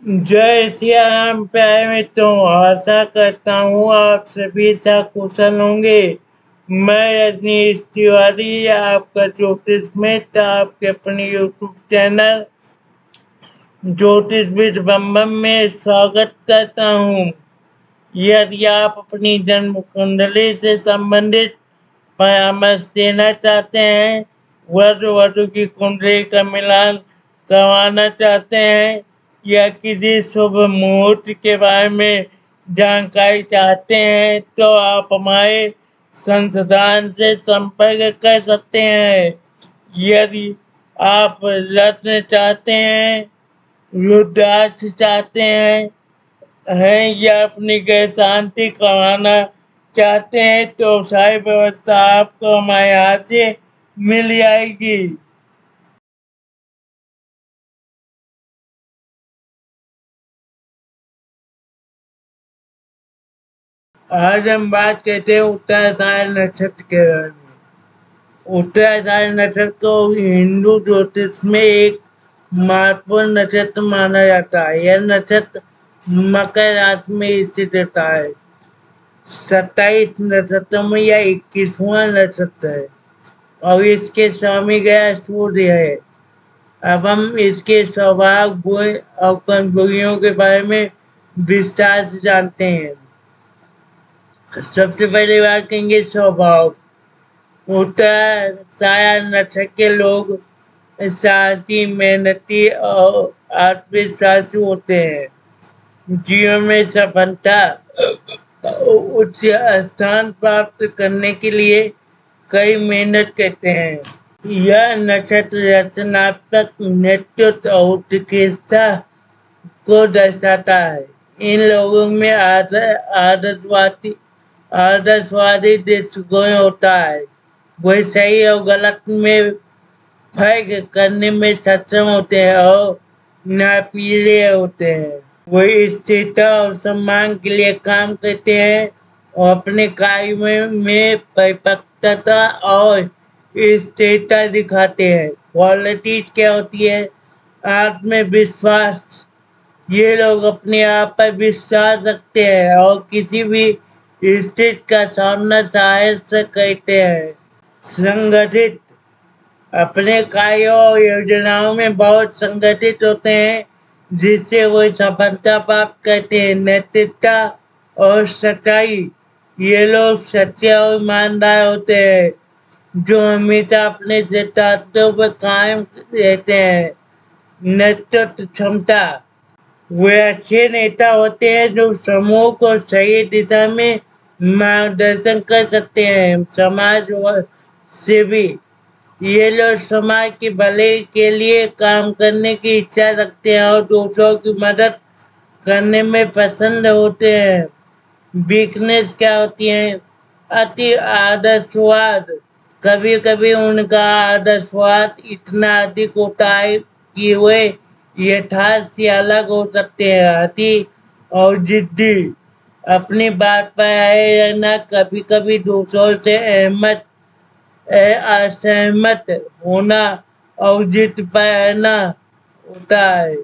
जय सिया राम प्यारे मित्रों, आशा करता हूँ आप सभी सकुशल होंगे। मैं रजनीश तिवारी, आपका ज्योतिष मित्र, आपके अपने यूट्यूब चैनल ज्योतिष विद बम बम में स्वागत करता हूँ। यदि आप अपनी जन्म कुंडली से संबंधित परामर्श देना चाहते हैं, वर वधु की कुंडली का मिलान करवाना चाहते हैं या किसी शुभ मुहूर्त के बारे में जानकारी चाहते हैं, तो आप हमारे संस्थान से संपर्क कर सकते हैं। यदि आप रत्न चाहते हैं, रुद्राक्ष चाहते हैं या अपनी गृह शांति करवाना चाहते हैं, तो सारी व्यवस्था आपको हमारे यहाँ से मिल जाएगी। आज हम बात करते हैं उत्तराषाढ़ नक्षत्र के बारे में। उत्तराषाढ़ नक्षत्र को हिंदू ज्योतिष में एक महत्वपूर्ण नक्षत्र माना जाता है। यह नक्षत्र मकर राशि में स्थित रहता है। 27 नक्षत्रों में यह 21वां नक्षत्र है और इसके स्वामी ग्रह सूर्य है। अब हम इसके स्वभाव, गुण और कमजोरियों के बारे में विस्तार से जानते हैं। सबसे पहले बात करेंगे स्वभाव। उत्तराषाढ़ नक्षत्र के लोग साहसी, मेहनती और आत्मविश्वासी होते हैं। जीवन में सफलता उच्च स्थान प्राप्त करने के लिए कई मेहनत करते हैं। यह नक्षत्र रचनात्मक, नेतृत्व और उत्कृष्टता को दर्शाता है। इन लोगों में आदर्शवादी दृष्टिकोण होता है। वे सही और गलत में फर्क करने में सक्षम होते हैं और नापीले होते हैं। वे स्थिरता और सम्मान के लिए काम करते हैं और अपने कार्य में परिपक्वता और स्थिरता दिखाते हैं। क्वालिटीज क्या होती है? आत्मविश्वास। ये लोग अपने आप पर विश्वास रखते हैं और किसी भी स्थिति का सामना साहस से करते हैं। संगठित। अपने कार्यों और योजनाओं में बहुत संगठित होते हैं, जिससे वो सफलता प्राप्त करते हैं। नैतिकता और सच्चाई। ये लोग सच्चे और ईमानदार होते हैं, जो हमेशा अपने सिद्धांतों पर कायम रहते हैं। नेतृत्व क्षमता। वे अच्छे नेता होते हैं जो समूह को सही दिशा में मार्गदर्शन कर सकते हैं। समाज सेवी। ये लोग समाज के भले के लिए काम करने की इच्छा रखते हैं और दूसरों की मदद करने में पसंद होते हैं। वीकनेस क्या होती है? अति आदर्शवाद। कभी कभी उनका आदर्शवाद इतना अधिक होता है कि वे यथार्थ से अलग हो सकते हैं। अति और जिद्दी। अपनी बात पर आए रहना। कभी कभी दूसरों से असहमत होना और जिद पर रहना होता है।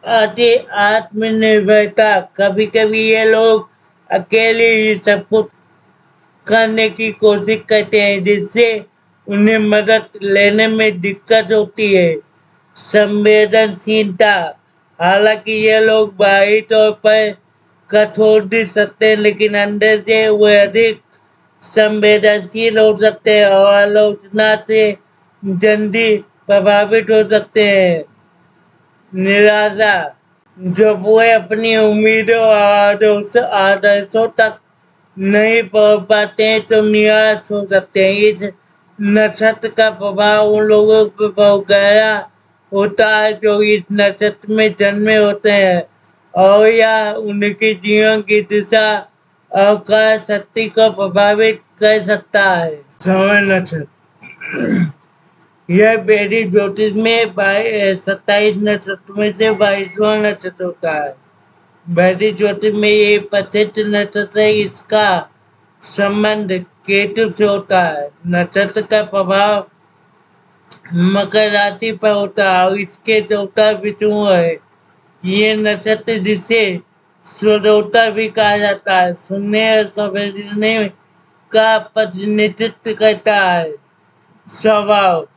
अति आत्मनिर्भरता। कभी कभी ये लोग अकेले ही सब कुछ करने की कोशिश करते हैं, जिससे उन्हें मदद लेने में दिक्कत होती है। संवेदनशीलता। हालांकि ये लोग बाहरी तौर पर कठोर दिख सकते हैं, लेकिन अंदर से वे अधिक संवेदनशील हो सकते हैं और आलोचना से जल्दी प्रभावित हो सकते हैं। निराशा। जब वे अपनी उम्मीदों और आदर्शों तक नहीं पहुंच पाते हैं तो निराश हो सकते हैं। इस नक्षत्र का प्रभाव उन लोगों पर बहुत गहरा होता है जो इस नक्षत्र में जन्मे होते हैं और यह उनके जीवन की दिशा और कार्य शक्ति को प्रभावित कर सकता है। समय नक्षत्र। यह वैदिक ज्योतिष में 27 नक्षत्र में से 22वां नक्षत्र होता है। वैदिक ज्योतिष में ये प्रसिद्ध नक्षत्र है। इसका संबंध केतु से होता है। नक्षत्र का प्रभाव मकर राशि पर होता है और इसके देवता विष्णु है। ये नक्षत्र जिसे श्रोता भी कहा जाता है, सुनने और समझने का प्रतिनिधित्व करता है। स्वभाव।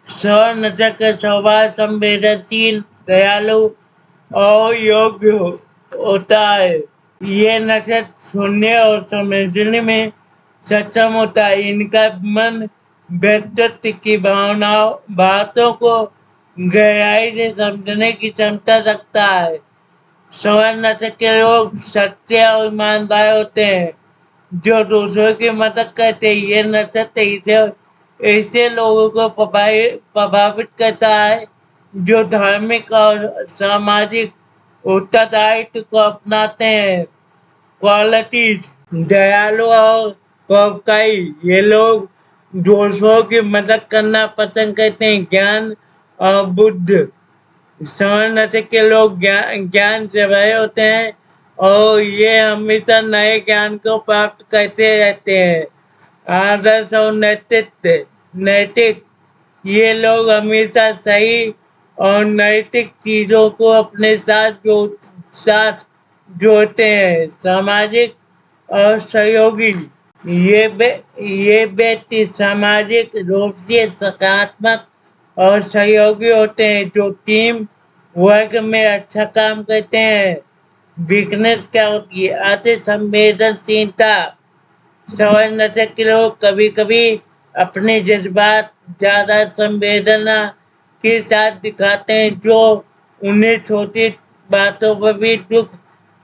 श्रवण नक्षत्र का स्वभाव संवेदनशील, दयालु और योग्य होता है। ये नक्षत्र सुनने और समझने में सक्षम होता है। इनका मन व्यक्तित्व की भावनाओं बातों को गहराई से समझने की क्षमता रखता है। श्रवण नक्षत्र के लोग सच्चे और ईमानदार होते हैं, जो दूसरों की मदद करते हैं। ये नक्षत्र ऐसे लोगों को प्रभावित करता है जो धार्मिक और सामाजिक उत्तरदायित्व को अपनाते हैं। क्वालिटीज। दयालु और परोपकारी। ये लोग दूसरों की मदद करना पसंद करते हैं। ज्ञान और बुद्ध। श्रवण नक्षत्र के लोग ज्ञान से भरे होते हैं और ये हमेशा नए ज्ञान को प्राप्त करते रहते हैं। आदर्श और नैतिक। ये लोग हमेशा सही और नैतिक चीजों को अपने साथ जोड़ते हैं। सामाजिक और सहयोगी। ये व्यक्ति सामाजिक रूप से सकारात्मक और सहयोगी होते हैं, जो टीम वर्क में अच्छा काम करते हैं। वीकनेस क्या होती है? अति संवेदनशीलता। श्रवण नक्षत्र के लोग कभी कभी अपने जज्बात ज्यादा संवेदना के साथ दिखाते हैं, जो उन्हें छोटी बातों पर भी दुख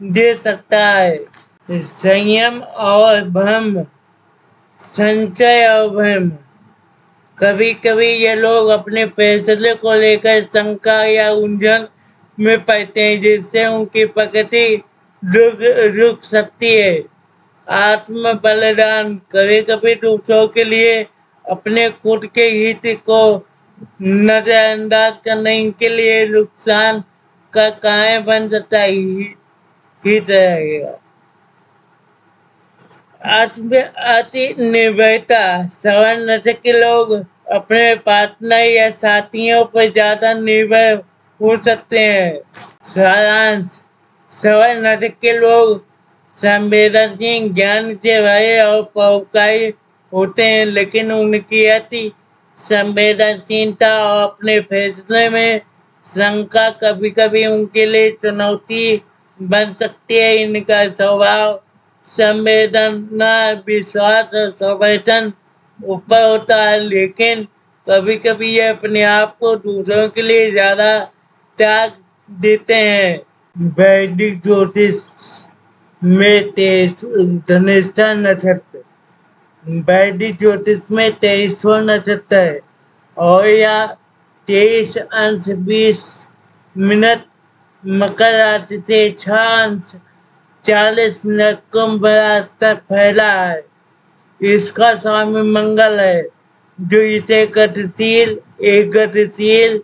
दे सकता है। संयम और भ्रम। संचय और भ्रम। कभी कभी ये लोग अपने फैसले को लेकर शंका या उलझन में पड़ते हैं, जिससे उनकी प्रगति रुक सकती है। आत्म बलिदान। कभी कभी दूसरों के लिए अपने खुद के हित को नजरअंदाज करने के लिए नुकसान का कारण बन सकता है। हित रहेगा। अति निर्भरता। श्रवण नक्षत्र के लोग अपने पार्टनर या साथियों पर ज्यादा निर्भर हो सकते हैं। सारांश। श्रवण नक्षत्र के लोग संवेदनशील, ज्ञान से भरे और परोपकारी होते हैं, लेकिन उनकी अति संवेदनशीलता और अपने फैसले में शंका कभी कभी उनके लिए चुनौती बन सकती है। इनका स्वभाव संवेदना, विश्वास और समर्थन ऊपर होता है, लेकिन कभी कभी ये अपने आप को दूसरों के लिए ज्यादा त्याग देते हैं। वैदिक ज्योतिष में धनिष्ठा नक्षत्र। वैदिक ज्योतिष में 23वां नक्षत्र है और यह 23 अंश 20 मिनट मकर राशि से 6 अंश 40 मिनट कुंभ राशि तक फैला है। इसका स्वामी मंगल है, जो इसे एक गतिशील,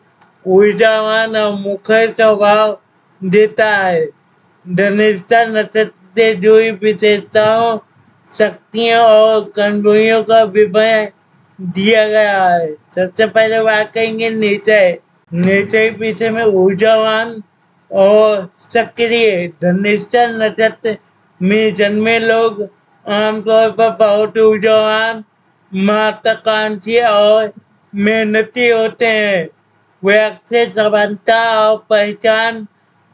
ऊर्जावान और मुखर स्वभाव देता है। धनिष्ठा नक्षत्र से जुड़ी विशेषताओं, शक्तियों और कमजोरियों का विवरण दिया गया है। सबसे पहले बात करेंगे नेचर विषय में। ऊर्जावान और सक्रिय। धनिष्ठा नक्षत्र में जन्मे लोग आमतौर पर बहुत ऊर्जावान, महत्वाकांक्षी और मेहनती होते हैं। वे अक्सर सफलता और पहचान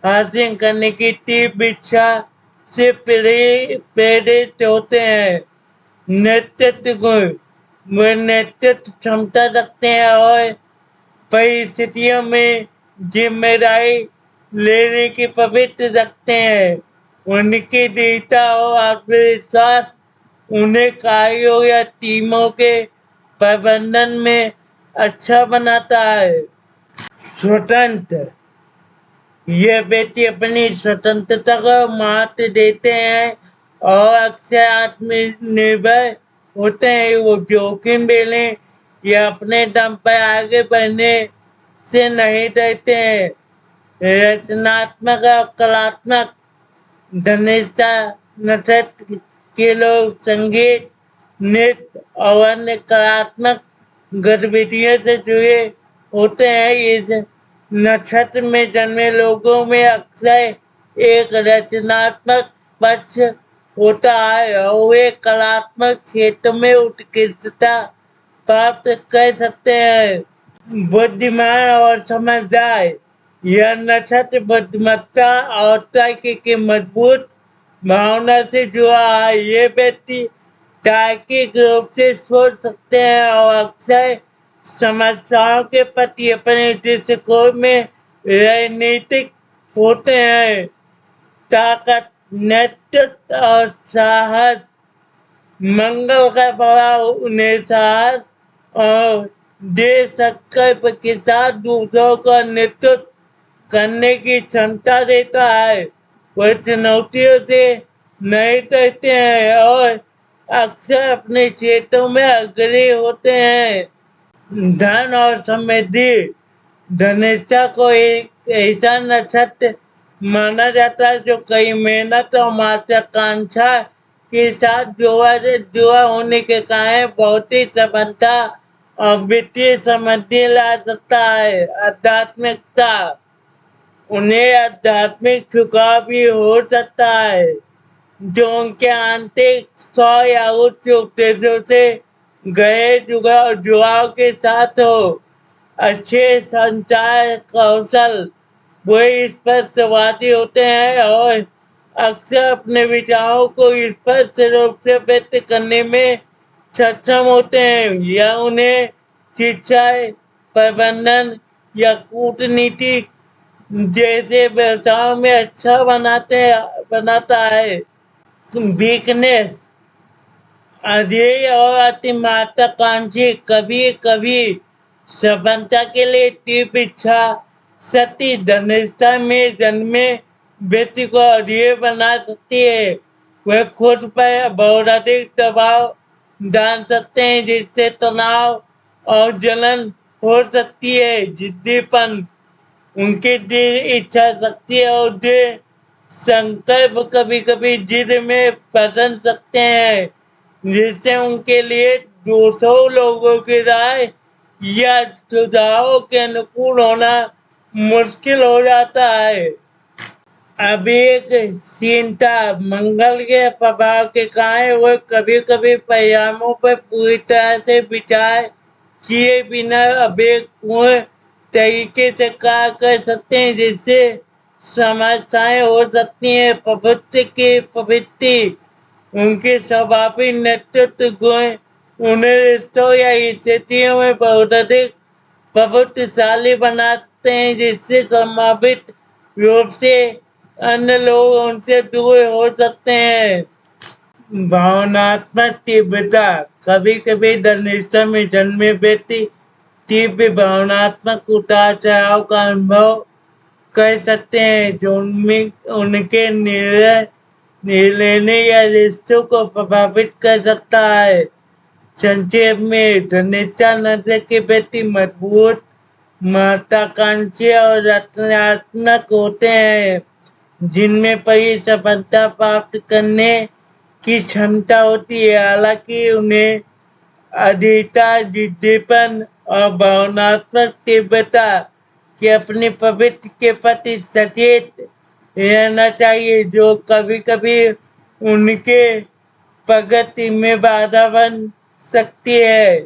हासिल करने की तीव्र इच्छा से प्रेरित होते हैं। नेतृत्व गुण। वे नेतृत्व क्षमता रखते हैं और परिस्थितियों में जिम्मेदारी लेने की प्रवृत्ति रखते हैं। उनकी दृढ़ता और आत्मविश्वास उन्हें कार्यों या टीमों के प्रबंधन में अच्छा बनाता है। स्वतंत्र। ये व्यक्ति अपनी स्वतंत्रता को महत्व देते हैं और अक्सर आत्मनिर्भर होते हैं। वो जोखिम लेने या अपने दम पर आगे बढ़ने से नहीं डरते हैं। रचनात्मक और कलात्मक। धनिष्ठा नक्षत्र के लोग संगीत, नृत्य और अन्य कलात्मक गतिविधियों से जुड़े होते हैं। इस नक्षत्र में जन्मे लोगों में अक्सर एक रचनात्मक पक्ष होता है और वे कलात्मक क्षेत्र में उत्कृष्टता प्राप्त कर सकते हैं। बुद्धिमान और समझदार, यह नक्षत्र बुद्धिमत्ता और तर्क की मजबूत भावना से जुड़ा है। ये व्यक्ति तार्किक रूप से सोच सकते हैं और अक्सर समस्याओं के प्रति अपने दृष्टिकोण में रणनीतिक होते हैं। ताकत, नेतृत्व और साहस, मंगल का प्रभाव उन्हें साहस और दृढ़ संकल्प के साथ दूसरों का नेतृत्व करने की क्षमता देता है। वह चुनौतियों से नहीं डरते हैं और अक्सर अपने क्षेत्रों में अग्रणी होते हैं। धन और समृद्धि, धनिष्ठा को एक ऐसा नक्षत्र माना जाता है जो कई मेहनत और महत्वाकांक्षा के साथ जुड़ा होने के कारण भौतिक सफलता और वित्तीय समृद्धि ला सकता है। आध्यात्मिकता, उन्हें आध्यात्मिक झुकाव भी हो सकता है जो उनके आंतरिक स्व या उच्च उद्देश्यों से गए जुड़ाव के साथ हो। अच्छे संचार कौशल, वे स्पष्टवादी होते हैं और अक्सर अपने विचारों को स्पष्ट रूप से व्यक्त करने में सक्षम होते हैं। यह उन्हें शिक्षा, प्रबंधन या कूटनीति जैसे व्यवसायों में अच्छा बनाता है। वीकनेस, अधेय और अति महत्वाकांक्षी, कभी कभी सफलता के लिए तीव्र इच्छा शक्ति धनिष्ठता में जन्मे व्यक्ति को अधेय बना सकती है। वह खुद पर बहुत अधिक दबाव डाल सकते हैं जिससे तनाव और जलन हो सकती है। जिद्दीपन, उनकी दृढ़ इच्छा शक्ति और दृढ़ संकल्प कभी कभी जिद में बदल सकते हैं जिससे उनके लिए दूसरों लोगों की राय या सुझावों के अनुकूल होना मुश्किल हो जाता है। अविवेकशीलता, मंगल के प्रभाव के कारण वे कभी कभी परिणामों पर पूरी तरह से विचार किए बिना अविवेकपूर्ण तरीके से कार्य कर सकते हैं जिससे समस्याएं हो सकती हैं। प्रवृत्ति, उनके स्वाभाविक नेतृत्व गुण उन्हें रिश्तों या स्थितियों में बहुत अधिक प्रभुत्वशाली बनाते हैं जिससे संभावित रूप से अन्य लोग उनसे दूर हो सकते हैं। भावनात्मक तीव्रता, कभी कभी धनिष्ठता में जन्मे व्यक्ति तीव्र भावनात्मक उतार चढ़ाव का अनुभव कर सकते हैं जो उनके निर्णय लेने या रिश्तों को प्रभावित कर सकता है। संक्षेप में, धनिष्ठता नस्ल के व्यक्ति मजबूत, महत्वाकांक्षी और रचनात्मक होते हैं जिनमें बड़ी सफलता प्राप्त करने की क्षमता होती है। हालांकि उन्हें अधीरता, जिद्दीपन और भावनात्मक तीव्रता की अपनी प्रवृत्ति के प्रति सचेत रहना चाहिए जो कभी कभी उनके प्रगति में बाधा बन सकती है।